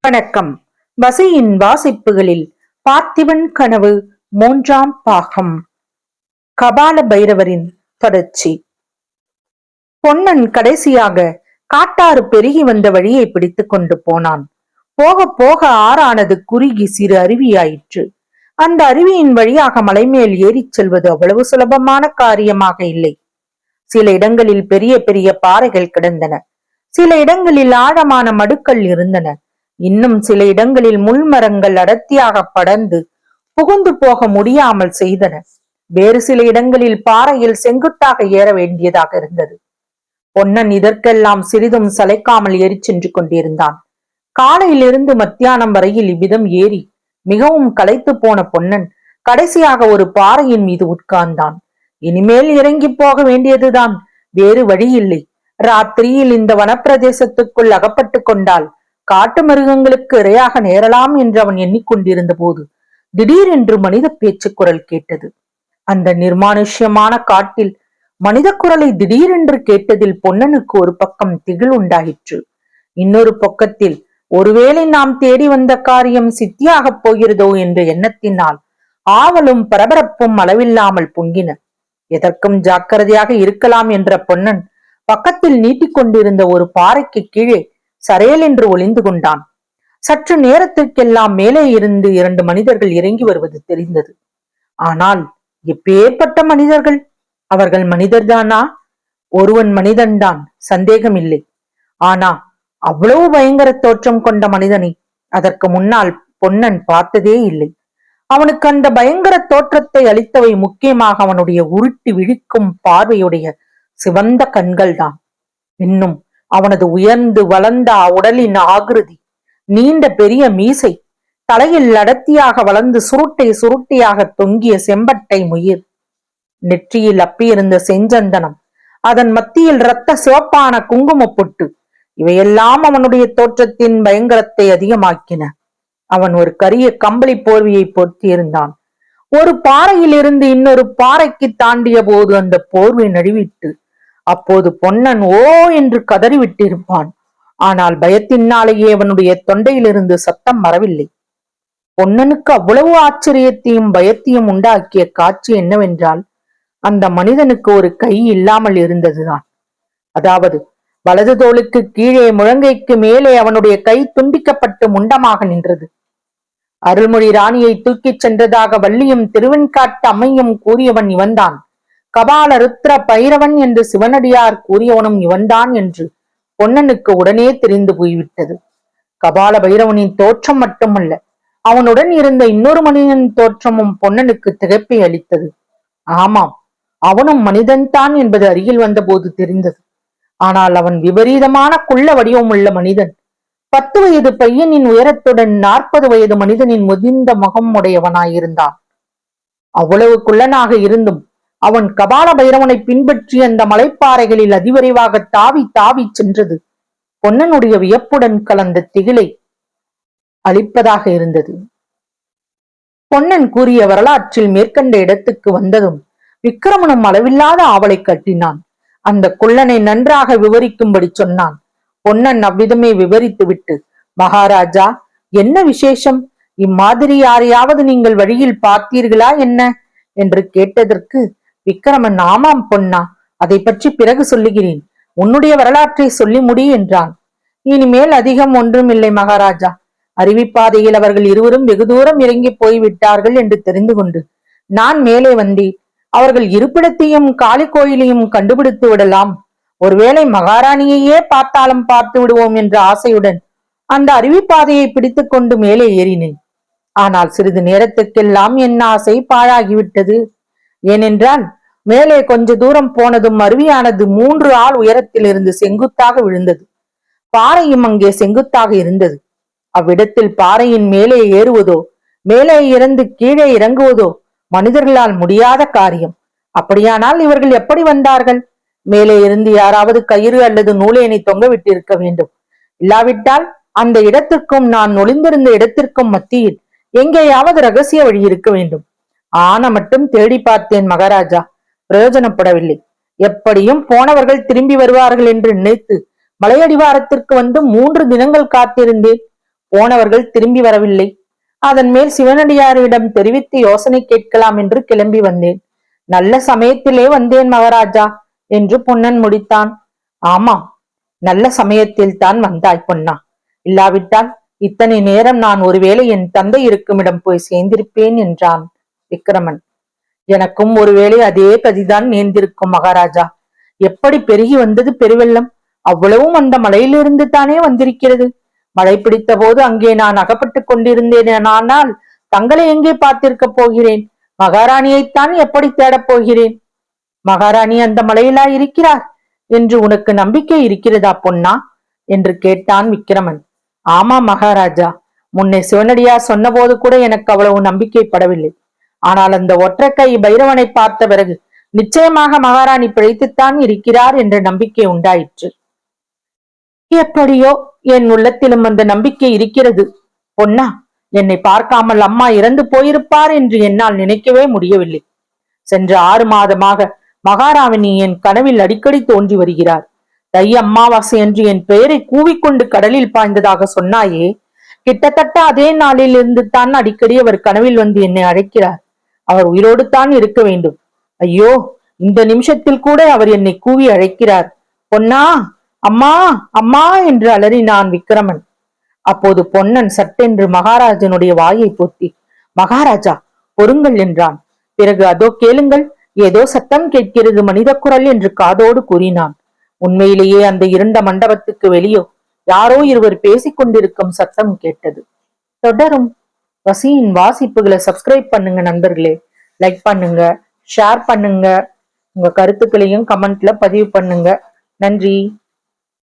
வணக்கம். வசியின் வாசிப்புகளில் பார்த்திபன் கனவு 3ஆம் பாகம். கபால பைரவரின் தொடர்ச்சி. பொன்னன் கடைசியாக காட்டாறு பெருகி வந்த வழியை பிடித்துக் கொண்டு போனான். போக போக ஆறானது குறுகி சிறு அருவியாயிற்று. அந்த அருவியின் வழியாக மலைமேல் ஏறிச் செல்வது அவ்வளவு சுலபமான காரியமாக இல்லை. சில இடங்களில் பெரிய பெரிய பாறைகள் கிடந்தன. சில இடங்களில் ஆழமான மடுக்கள் இருந்தன. இன்னும் சில இடங்களில் முள்மரங்கள் அடர்த்தியாக படர்ந்து புகுந்து போக முடியாமல் செய்தன. வேறு சில இடங்களில் பாறையில் செங்குத்தாக ஏற வேண்டியதாக இருந்தது. பொன்னன் இதற்கெல்லாம் சிறிதும் சளைக்காமல் ஏறி சென்று கொண்டிருந்தான். காலையிலிருந்து மத்தியானம் வரையில் இவ்விதம் ஏறி மிகவும் களைத்து போன பொன்னன் கடைசியாக ஒரு பாறையின் மீது உட்கார்ந்தான். இனிமேல் இறங்கி போக வேண்டியதுதான், வேறு வழி இல்லை. ராத்திரியில் இந்த வனப்பிரதேசத்துக்குள் அகப்பட்டு கொண்டால் காட்டு மிருகங்களுக்கு இரையாக நேரலாம் என்று அவன் எண்ணிக்கொண்டிருந்த போது திடீரென்று மனித பேச்சு குரல் கேட்டது. அந்த நிர்மானுஷ்யமான காட்டில் மனித குரலை திடீரென்று கேட்டதில் பொன்னனுக்கு ஒரு பக்கம் திகில் உண்டாயிற்று. இன்னொரு பக்கத்தில் ஒருவேளை நாம் தேடி வந்த காரியம் சித்தியாகப் போகிறதோ என்ற எண்ணத்தினால் ஆவலும் பரபரப்பும் அளவில்லாமல் பொங்கின. எதற்கும் ஜாக்கிரதையாக இருக்கலாம் என்ற பொன்னன் பக்கத்தில் நீட்டிக்கொண்டிருந்த ஒரு பாறைக்கு கீழே சரையல் என்று ஒளிந்து கொண்டான். சற்று நேரத்திற்கெல்லாம் மேலே இருந்து 2 மனிதர்கள் இறங்கி வருவது தெரிந்தது. ஆனால் எப்பேற்பட்ட மனிதர்கள்? அவர்கள் மனிதர்தானா? ஒருவன் மனிதன்தான், சந்தேகமில்லை. ஆனா அவ்வளவு பயங்கர தோற்றம் கொண்ட மனிதனை அதற்கு முன்னால் பொன்னன் பார்த்ததே இல்லை. அவனுக்கு அந்த பயங்கர தோற்றத்தை அளித்தவை முக்கியமாக அவனுடைய உருட்டி விழிக்கும் பார்வையுடைய சிவந்த கண்கள் தான். இன்னும் அவனது உயர்ந்து வளர்ந்த உடலின் ஆகிருதி, நீண்ட பெரிய மீசை, தலையில் அடர்த்தியாக வளர்ந்து சுருட்டை சுருட்டையாக தொங்கிய செம்பட்டை முயிர், நெற்றியில் அப்பியிருந்த செஞ்சந்தனம், அதன் மத்தியில் இரத்த சிவப்பான குங்கும பொட்டு, இவையெல்லாம் அவனுடைய தோற்றத்தின் பயங்கரத்தை அதிகமாக்கின. அவன் ஒரு கரிய கம்பளி போர்வையை பொருத்தியிருந்தான். ஒரு பாறையில் இருந்து இன்னொரு பாறைக்கு தாண்டிய போது அந்த போர்வை நழுவிட்டு அப்போது பொன்னன் ஓ என்று கதறிவிட்டிருப்பான். ஆனால் பயத்தினாலேயே அவனுடைய தொண்டையிலிருந்து சத்தம் வரவில்லை. பொன்னனுக்கு அவ்வளவு ஆச்சரியத்தையும் பயத்தையும் உண்டாக்கிய காட்சி என்னவென்றால், அந்த மனிதனுக்கு ஒரு கை இல்லாமல் இருந்ததுதான். அதாவது வலது தோளுக்கு கீழே முழங்கைக்கு மேலே அவனுடைய கை துண்டிக்கப்பட்டு முண்டமாக நின்றது. அருள்மொழி ராணியை தூக்கிச் சென்றதாக வள்ளியும் திருவெண்காட்டு அம்மையும் கூறியவன் இவன்தான். கபால ருத்ர பைரவன் என்று சிவனடியார் கூறியவனும் இவன்தான் என்று பொன்னனுக்கு உடனே தெரிந்து போய்விட்டது. கபால பைரவனின் தோற்றம் மட்டுமல்ல, அவனுடன் இருந்த இன்னொரு மனிதன் தோற்றமும் பொன்னனுக்கு திகைப்பை அளித்தது. ஆமாம், அவனும் மனிதன்தான் என்பது அருகில் வந்தபோது தெரிந்தது. ஆனால் அவன் விபரீதமான குள்ள வடிவமுள்ள மனிதன். 10 வயது பையனின் உயரத்துடன் 40 வயது மனிதனின் முதிர்ந்த முகம் உடையவனாயிருந்தான். அவ்வளவு குள்ளனாக இருந்தும் அவன் கபால பைரவனை பின்பற்றி அந்த மலைப்பாறைகளில் அதிவிரைவாக தாவி தாவி சென்றது பொன்னனுடைய வியப்புடன் கலந்த திகிலை அளிப்பதாக இருந்தது. பொன்னன் கூறிய வரலாற்றில் மேற்கண்ட இடத்துக்கு வந்ததும் விக்கிரமனும் அளவில்லாத ஆவலை கட்டினான். அந்த குள்ளனை நன்றாக விவரிக்கும்படி சொன்னான். பொன்னன் அவ்விதமே விவரித்து விட்டு, மகாராஜா, என்ன விசேஷம்? இம்மாதிரி யாரையாவது நீங்கள் வழியில் பார்த்தீர்களா என்ன என்று கேட்டதற்கு விக்கிரமன், ஆமாம் பொன்னா, அதை பற்றி பிறகு சொல்லுகிறேன், உன்னுடைய வரலாற்றை சொல்லி முடி என்றான். இனிமேல் அதிகம் ஒன்றுமில்லை மகாராஜா. அருவிப்பாதையில் அவர்கள் இருவரும் வெகு தூரம் இறங்கி போய்விட்டார்கள் என்று தெரிந்து கொண்டு நான் மேலே வந்தேன். அவர்கள் இருப்பிடத்தையும் காளி கோயிலையும் கண்டுபிடித்து விடலாம், ஒருவேளை மகாராணியையே பார்த்தாலும் பார்த்து விடுவோம் என்ற ஆசையுடன் அந்த அருவிப்பாதையை பிடித்துக் கொண்டு மேலே ஏறினேன். ஆனால் சிறிது நேரத்துக்கெல்லாம் என் ஆசை பாழாகிவிட்டது. ஏனென்றால் மேலே கொஞ்ச தூரம் போனதும் அருவியானது 3 ஆள் உயரத்தில் இருந்து செங்குத்தாக விழுந்தது. பாறையும் அங்கே செங்குத்தாக இருந்தது. அவ்விடத்தில் பாறையின் மேலே ஏறுவதோ மேலே இருந்து கீழே இறங்குவதோ மனிதர்களால் முடியாத காரியம். அப்படியானால் இவர்கள் எப்படி வந்தார்கள்? மேலே இருந்து யாராவது கயிறு அல்லது நூலேனை தொங்க விட்டிருக்க வேண்டும். இல்லாவிட்டால் அந்த இடத்திற்கும் நான் ஒளிந்திருந்த இடத்திற்கும் மத்தியில் எங்கேயாவது ரகசிய வழி இருக்க வேண்டும். ஆன மட்டும் தேடி பார்த்தேன் மகாராஜா, பிரயோஜனப்படவில்லை. எப்படியும் போனவர்கள் திரும்பி வருவார்கள் என்று நினைத்து மலையடிவாரத்திற்கு வந்து 3 தினங்கள் காத்திருந்தேன். போனவர்கள் திரும்பி வரவில்லை. அதன் மேல் சிவனடியாரிடம் தெரிவித்து யோசனை கேட்கலாம் என்று கிளம்பி வந்தேன். நல்ல சமயத்திலே வந்தேன் மகாராஜா என்று பொன்னன் முடித்தான். ஆமாம், நல்ல சமயத்தில் தான் வந்தாய் பொன்னா. இல்லாவிட்டால் இத்தனை நேரம் நான் ஒருவேளை என் தந்தை இருக்குமிடம் போய் சேர்ந்திருப்பேன் என்றான் விக்கிரமன். எனக்கும் ஒருவேளை அதே கதிதான் நேர்ந்திருக்கும் மகாராஜா. எப்படி பெருகி வந்தது பெருவெள்ளம்! அவ்வளவும் அந்த மலையிலிருந்து தானே வந்திருக்கிறது. மழை பிடித்த போது அங்கே நான் அகப்பட்டுக் கொண்டிருந்தேனால் தங்களை எங்கே பார்த்திருக்க போகிறேன்? மகாராணியைத்தான் எப்படி தேடப் போகிறேன்? மகாராணி அந்த மலையிலா இருக்கிறார் என்று உனக்கு நம்பிக்கை இருக்கிறதா பொன்னா என்று கேட்டான் விக்கிரமன். ஆமா மகாராஜா, முன்னே சிவனடியார் சொன்னபோது கூட எனக்கு அவ்வளவு நம்பிக்கைப்படவில்லை. ஆனால் அந்த ஒற்றைக்கை பைரவனை பார்த்த பிறகு நிச்சயமாக மகாராணி பிழைத்துத்தான் இருக்கிறார் என்ற நம்பிக்கை உண்டாயிற்று. எப்படியோ என் உள்ளத்திலும் அந்த நம்பிக்கை இருக்கிறது பொன்னா. என்னை பார்க்காமல் அம்மா இறந்து போயிருப்பார் என்று என்னால் நினைக்கவே முடியவில்லை. சென்ற 6 மாதமாக மகாராணி என் கனவில் அடிக்கடி தோன்றி வருகிறார். தை அம்மாவாசை என்று என் பெயரை கூவிக்கொண்டு கடலில் பாய்ந்ததாக சொன்னாயே, கிட்டத்தட்ட அதே நாளில் இருந்து தான் அடிக்கடி அவர் கனவில் வந்து என்னை அழைக்கிறார். அவர் உயிரோடு தான் இருக்க வேண்டும். ஐயோ, இந்த நிமிஷத்தில் கூட அவர் என்னை கூவி அழைக்கிறார். பொன்னா, அம்மா அம்மா என்று அலறினான் விக்கிரமன். அப்போது பொன்னன் சட்டென்று மகாராஜனுடைய வாயை பொத்தி, மகாராஜா பொறுங்கள் என்றான். பிறகு அதோ கேளுங்கள், ஏதோ சத்தம் கேட்கிறது, மனித குரல் என்று காதோடு கூறினான். உண்மையிலேயே அந்த இருண்ட மண்டபத்துக்கு வெளியோ யாரோ இருவர் பேசிக் கொண்டிருக்கும் சத்தம் கேட்டது. தொடரும். வசியின் வாசிப்புகளை சப்ஸ்கிரைப் பண்ணுங்க நண்பர்களே. லைக் பண்ணுங்க, ஷேர் பண்ணுங்க, உங்க கருத்துக்களையும் கமெண்ட்ல பதிவு பண்ணுங்க. நன்றி.